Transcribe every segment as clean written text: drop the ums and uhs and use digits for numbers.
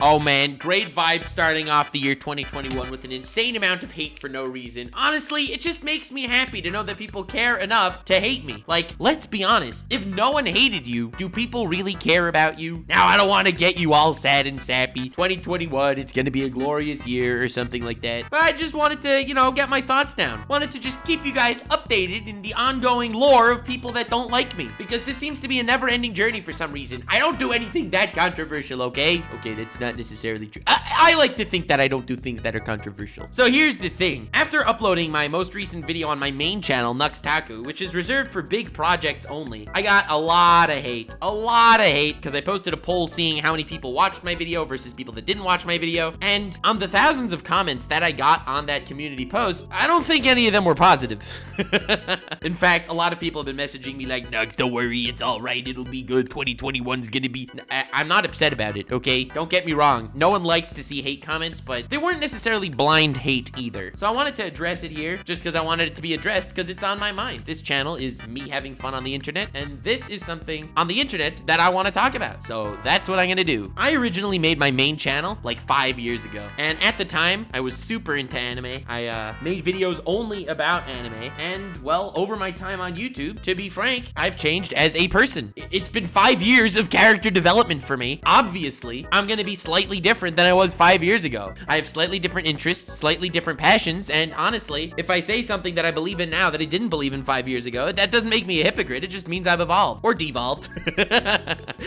Oh man, great vibes starting off the year 2021 with an insane amount of hate for no reason. Honestly, it just makes me happy to know that people care enough to hate me. Like, let's be honest, if no one hated you, do people really care about you? Now, I don't want to get you all sad and sappy. 2021, it's gonna be a glorious year or something like that. But I just wanted to, get my thoughts down. Wanted to just keep you guys updated in the ongoing lore of people that don't like me. Because this seems to be a never-ending journey for some reason. I don't do anything that controversial, okay? Okay, that's not necessarily true. I like to think that I don't do things that are controversial. So here's the thing. After uploading my most recent video on my main channel, Taku, which is reserved for big projects only, I got a lot of hate. A lot of hate because I posted a poll seeing how many people watched my video versus people that didn't watch my video. And on the thousands of comments that I got on that community post, I don't think any of them were positive. In fact, a lot of people have been messaging me like, Nux, don't worry, it's all right, it'll be good, 2021's gonna be... I'm not upset about it, okay? Don't get me wrong. No one likes to see hate comments, but they weren't necessarily blind hate either. So I wanted to address it here just because I wanted it to be addressed because it's on my mind. This channel is me having fun on the internet, and this is something on the internet that I want to talk about. So that's what I'm gonna do. I originally made my main channel like 5 years ago, and at the time, I was super into anime. I made videos only about anime, and well, over my time on YouTube, to be frank, I've changed as a person. It's been 5 years of character development for me. Obviously, I'm gonna be slightly different than I was 5 years ago. I have slightly different interests, slightly different passions, and honestly, if I say something that I believe in now that I didn't believe in 5 years ago, that doesn't make me a hypocrite. It just means I've evolved or devolved.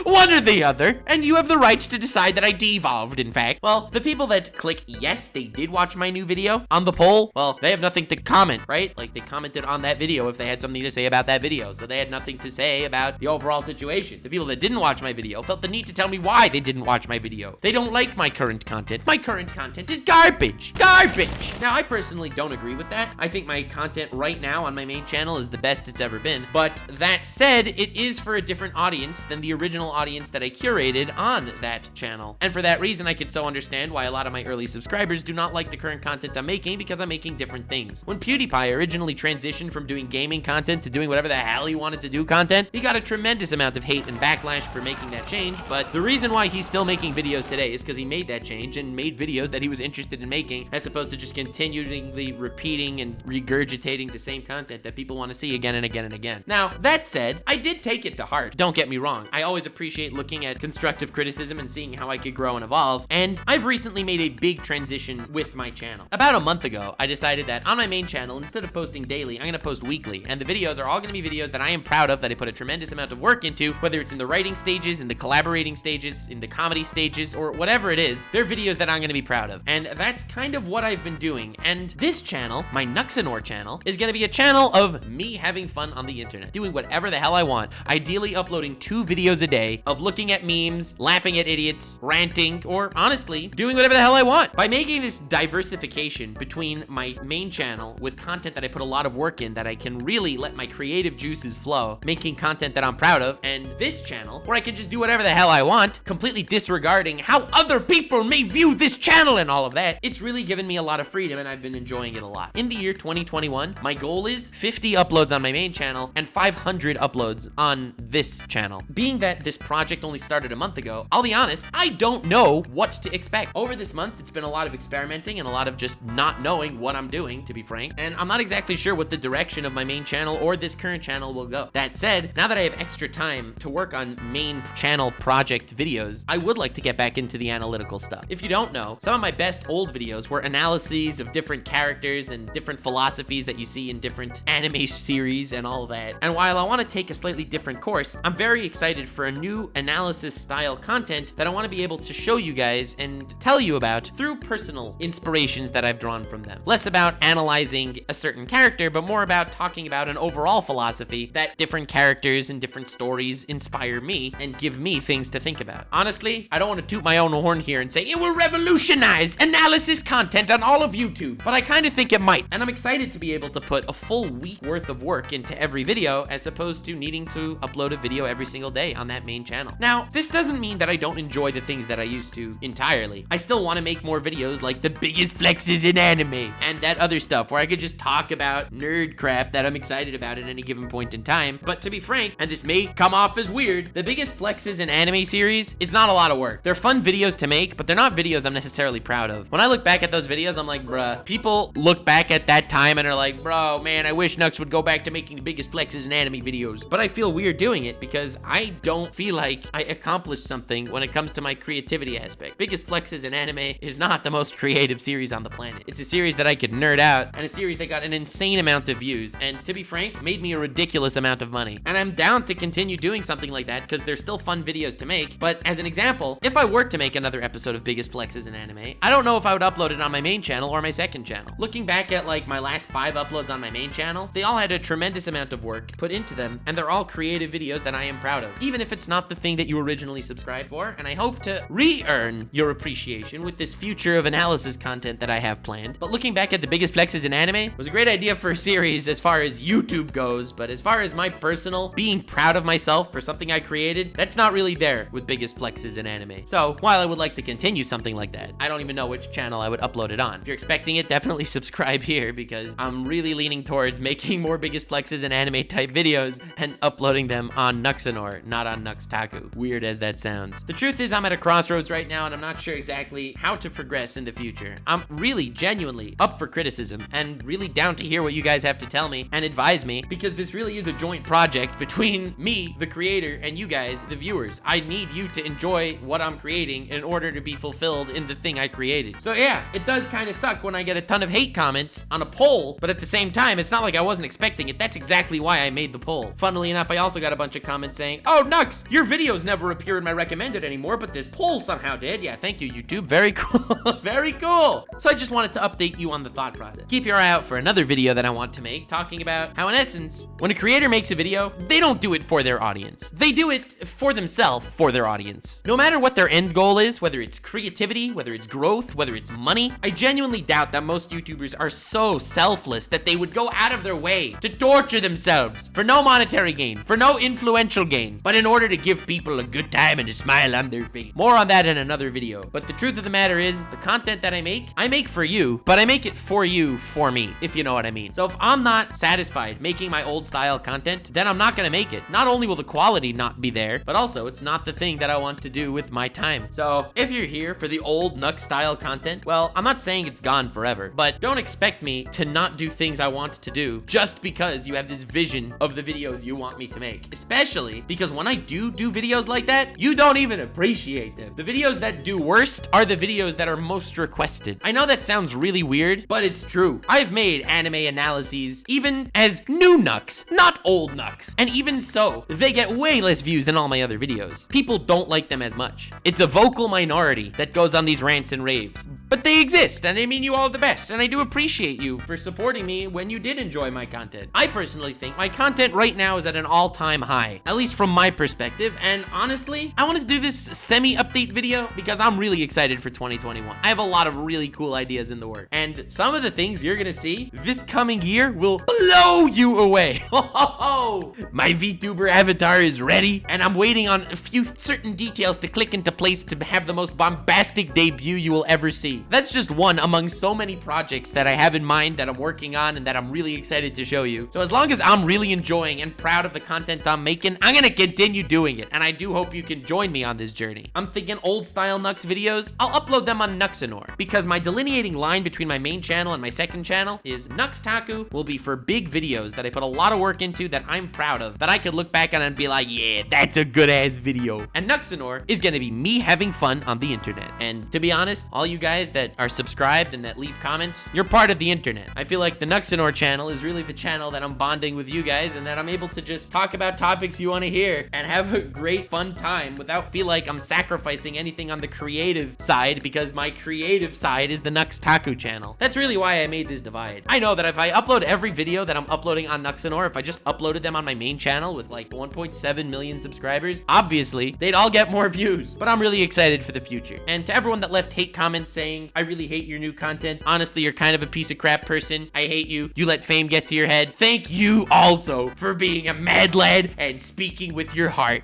One or the other, and you have the right to decide that I devolved, in fact. Well, the people that click yes, they did watch my new video on the poll, well, they have nothing to comment, right? Like, they commented on that video if they had something to say about that video, so they had nothing to say about the overall situation. The people that didn't watch my video felt the need to tell me why they didn't watch my video. They don't like my current content. My current content is garbage. Garbage! Now, I personally don't agree with that. I think my content right now on my main channel is the best it's ever been. But that said, it is for a different audience than the original audience that I curated on that channel. And for that reason, I could so understand why a lot of my early subscribers do not like the current content I'm making because I'm making different things. When PewDiePie originally transitioned from doing gaming content to doing whatever the hell he wanted to do content, he got a tremendous amount of hate and backlash for making that change. But the reason why he's still making videos today is because he made that change and made videos that he was interested in making, as opposed to just continually repeating and regurgitating the same content that people want to see again and again and again. Now, that said, I did take it to heart. Don't get me wrong. I always appreciate looking at constructive criticism and seeing how I could grow and evolve. And I've recently made a big transition with my channel. About a month ago, I decided that on my main channel, instead of posting daily, I'm going to post weekly. And the videos are all going to be videos that I am proud of, that I put a tremendous amount of work into, whether it's in the writing stages, in the collaborating stages, in the comedy stages, or whatever it is. They're videos that I'm going to be proud of. And that's kind of what I've been doing. And this channel, my Nuxanor channel, is going to be a channel of me having fun on the internet, doing whatever the hell I want, ideally uploading 2 videos a day of looking at memes, laughing at idiots, ranting, or honestly, doing whatever the hell I want. By making this diversification between my main channel with content that I put a lot of work in, that I can really let my creative juices flow, making content that I'm proud of, and this channel where I can just do whatever the hell I want, completely disregarding how other people may view this channel and all of that, it's really given me a lot of freedom and I've been enjoying it a lot. In the year 2021, my goal is 50 uploads on my main channel and 500 uploads on this channel. Being that this project only started a month ago, I'll be honest, I don't know what to expect. Over this month, it's been a lot of experimenting and a lot of just not knowing what I'm doing, to be frank, and I'm not exactly sure what the direction of my main channel or this current channel will go. That said, now that I have extra time to work on main channel project videos, I would like to get back into the analytical stuff. If you don't know, some of my best old videos were analyses of different characters and different philosophies that you see in different anime series and all that. And while I want to take a slightly different course, I'm very excited for a new analysis style content that I want to be able to show you guys and tell you about through personal inspirations that I've drawn from them. Less about analyzing a certain character, but more about talking about an overall philosophy that different characters and different stories inspire me and give me things to think about. Honestly, I don't want to toot my own horn here and say it will revolutionize analysis content on all of YouTube, but I kind of think it might. And I'm excited to be able to put a full week worth of work into every video as opposed to needing to upload a video every single day on that main channel. Now, this doesn't mean that I don't enjoy the things that I used to entirely. I still want to make more videos like the biggest flexes in anime and that other stuff where I could just talk about nerd crap that I'm excited about at any given point in time. But to be frank, and this may come off as weird, the biggest flexes in anime series is not a lot of work. They're fun fun videos to make, but they're not videos I'm necessarily proud of. When I look back at those videos, I'm like, bruh, people look back at that time and are like, bro, man, I wish Nux would go back to making the biggest flexes in anime videos. But I feel weird doing it because I don't feel like I accomplished something when it comes to my creativity aspect. Biggest Flexes in Anime is not the most creative series on the planet. It's a series that I could nerd out, and a series that got an insane amount of views, and to be frank, made me a ridiculous amount of money. And I'm down to continue doing something like that because there's still fun videos to make. But as an example, if I were to make another episode of Biggest Flexes in Anime, I don't know if I would upload it on my main channel or my second channel. Looking back at like my last 5 uploads on my main channel, they all had a tremendous amount of work put into them, and they're all creative videos that I am proud of, even if it's not the thing that you originally subscribed for. And I hope to re-earn your appreciation with this future of analysis content that I have planned. But looking back at the Biggest Flexes in Anime was a great idea for a series as far as YouTube goes, but as far as my personal being proud of myself for something I created, that's not really there with Biggest Flexes in Anime. So while I would like to continue something like that, I don't even know which channel I would upload it on. If you're expecting it, definitely subscribe here because I'm really leaning towards making more Biggest Flexes in Anime type videos and uploading them on Nuxanor, not on Taku. Weird as that sounds. The truth is I'm at a crossroads right now and I'm not sure exactly how to progress in the future. I'm really genuinely up for criticism and really down to hear what you guys have to tell me and advise me, because this really is a joint project between me, the creator, and you guys, the viewers. I need you to enjoy what I'm creating in order to be fulfilled in the thing I created. So yeah, it does kind of suck when I get a ton of hate comments on a poll, but at the same time, it's not like I wasn't expecting it. That's exactly why I made the poll. Funnily enough, I also got a bunch of comments saying, oh, Nux, your videos never appear in my recommended anymore, but this poll somehow did. Yeah, thank you, YouTube. Very cool. Very cool. So I just wanted to update you on the thought process. Keep your eye out for another video that I want to make talking about how, in essence, when a creator makes a video, they don't do it for their audience. They do it for themselves, for their audience. No matter what their end goal is, whether it's creativity, whether it's growth, whether it's money, I genuinely doubt that most YouTubers are so selfless that they would go out of their way to torture themselves for no monetary gain, for no influential gain, but in order to give people a good time and a smile on their face. More on that in another video. But the truth of the matter is, the content that I make for you, but I make it for you, for me, if you know what I mean. So if I'm not satisfied making my old style content, then I'm not gonna make it. Not only will the quality not be there, but also it's not the thing that I want to do with my time. So if you're here for the old Nux style content, well, I'm not saying it's gone forever, but don't expect me to not do things I want to do just because you have this vision of the videos you want me to make. Especially because when I do videos like that, you don't even appreciate them. The videos that do worst are the videos that are most requested. I know that sounds really weird, but it's true. I've made anime analyses even as new Nux, not old Nux. And even so, they get way less views than all my other videos. People don't like them as much. It's a vocal minority that goes on these rants and raves. But they exist, and I mean you all the best, and I do appreciate you for supporting me when you did enjoy my content. I personally think my content right now is at an all-time high, at least from my perspective, and honestly, I wanted to do this semi-update video because I'm really excited for 2021. I have a lot of really cool ideas in the works, and some of the things you're gonna see this coming year will blow you away. My VTuber avatar is ready, and I'm waiting on a few certain details to click into place to have the most bombastic debut you will ever see. That's just one among so many projects that I have in mind that I'm working on and that I'm really excited to show you. So as long as I'm really enjoying and proud of the content I'm making, I'm gonna continue doing it, and I do hope you can join me on this journey. I'm thinking old style Nux videos, I'll upload them on Nuxanor, because my delineating line between my main channel and my second channel is Nux Taku will be for big videos that I put a lot of work into that I'm proud of, that I could look back on and be like, yeah, that's a good ass video. And Nuxanor is gonna be me having fun on the internet. And to be honest, all you guys that are subscribed and that leave comments, you're part of the internet. I feel like the Nuxanor channel is really the channel that I'm bonding with you guys, and that I'm able to just talk about topics you want to hear and have a great fun time without feel like I'm sacrificing anything on the creative side, because my creative side is the Nux Taku channel. That's really why I made this divide. I know that if I upload every video that I'm uploading on Nuxanor, if I just uploaded them on my main channel with like 1.7 million subscribers, obviously they'd all get more views, but I'm really excited for the future. And to everyone that left hate comments saying saying, I really hate your new content. Honestly, you're kind of a piece of crap person. I hate you. You let fame get to your head. Thank you also for being a mad lad and speaking with your heart.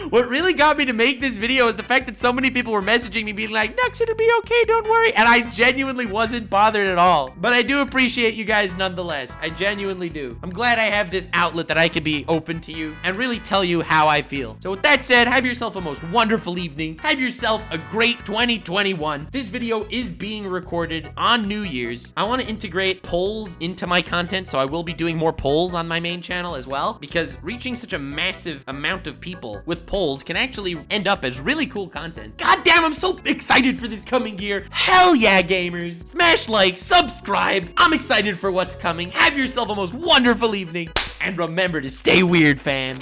What really got me to make this video is the fact that so many people were messaging me being like, Nux, it'll be okay, don't worry. And I genuinely wasn't bothered at all. But I do appreciate you guys nonetheless. I genuinely do. I'm glad I have this outlet that I can be open to you and really tell you how I feel. So with that said, have yourself a most wonderful evening. Have yourself a great 2021. This video is being recorded on New Year's. I want to integrate polls into my content, so I will be doing more polls on my main channel as well, because reaching such a massive amount of people with polls can actually end up as really cool content. God damn, I'm so excited for this coming year. Hell yeah, gamers. Smash like, subscribe. I'm excited for what's coming. Have yourself a most wonderful evening. And remember to stay weird, fam.